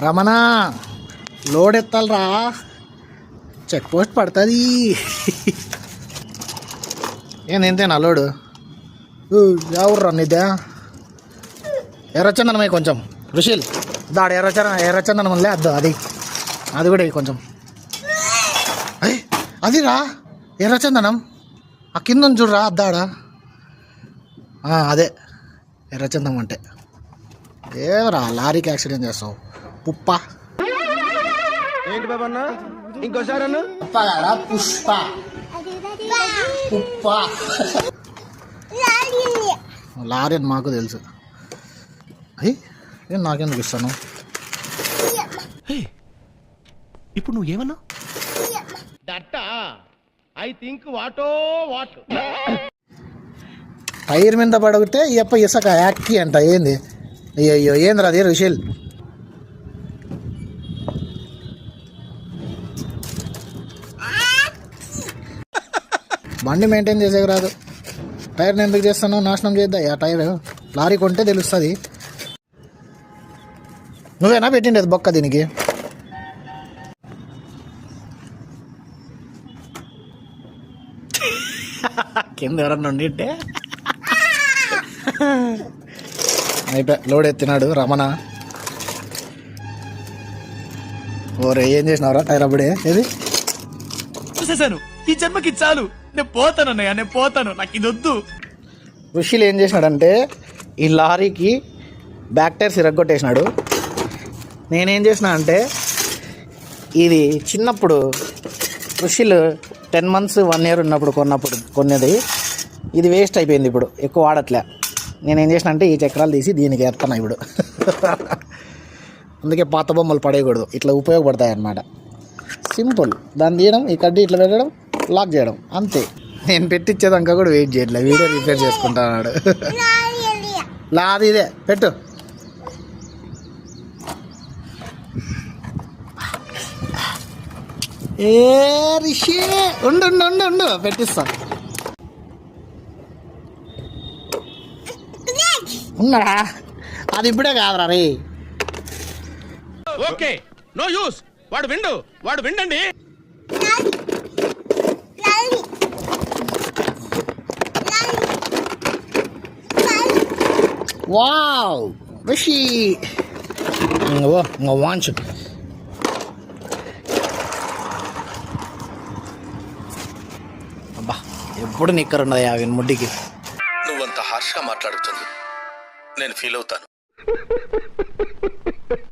Ramana load ఎత్తాలరా, check post పడుతుంది. ఏంతేనా load? ఎవరు నీదే? ఎర్రచందనమే కొంచెం రుషిల్ దాడు ఎర్రచందనం లే అద్దు, అది కూడా కొంచెం. అది రా ఎర్రచందనం, ఆ కింద చూడరా అద్దాడా, అదే ఎర్రచందనం అంటే. ఏరా లారీకి యాక్సిడెంట్ చేస్తావు పుప్ప. ఏంటి బాబన్నా ఇంకోసారి పుష్ప పుప్ప లారీ అని మాకు తెలుసు. నేను నాకెందుకు ఇస్తాను? ఇప్పుడు నువ్వేమన్నా? ఐ థింక్ వాట్ టైర్ మీద పడితే ఎప్ప ఇసక యాక్కి అంట. ఏంది అయ్యో ఏంద్రా అది రుషిల్? బండి మెయింటైన్ చేసేకి రాదు, టైర్ని ఎందుకు చేస్తాను? నాశనం చేద్దా ఆ టైర్. లారీ కొంటే తెలుస్తుంది. నువ్వేనా పెట్టిండేది బొక్క దీనికి? కింద ఎవరన్నా ఉండింటే అయిపోయా. లోడ్ ఎత్తినాడు రమణ. ఓరే ఏం చేసినావురా టైర్ అప్పుడే? ఏది చూసేసాను, ఈ జన్మకి చాలు, నేను పోతాను అన్నయ్య, నేను పోతాను, నాకు ఇది వద్దు. ఋషిలు ఏం చేసినాడంటే ఈ లారీకి బ్యాక్ టైర్స్ ఇరగ్గొట్టేసినాడు. నేనేం చేసిన అంటే ఇది చిన్నప్పుడు ఋషిలు 10 months 1 year ఉన్నప్పుడు కొన్నది. ఇది వేస్ట్ అయిపోయింది, ఇప్పుడు ఎక్కువ వాడట్లే. నేనేం చేసిన అంటే ఈ చక్రాలు తీసి దీనికి ఎత్తాను ఇప్పుడు. అందుకే పాత బొమ్మలు పడేయకూడదు, ఇట్లా ఉపయోగపడతాయి అన్నమాట. సింపుల్, దాన్ని తీయడం, ఈ కడ్డీ ఇట్లా పెట్టడం, లాక్ చేయడం, అంతే. నేను పెట్టించేదాకా కూడా వెయిట్ చేయట్లేదు, వీడియో రిపేర్ చేసుకుంటాడు. లాది ఇదే పెట్టు. ఏ రిషి ఉండు పెట్టిస్తా. ఉన్నాడా? అది ఇప్పుడే కాదురా రే. ఓకే నో యూస్, వాడు విండండి. వావ్ రిషి వాంచు. అబ్బా ఎప్పుడు నిక్కరున్నది ఆ ముడ్డికి. నువ్వంత హార్ష్గా మాట్లాడుతుంది నేను ఫీల్ అవుతాను.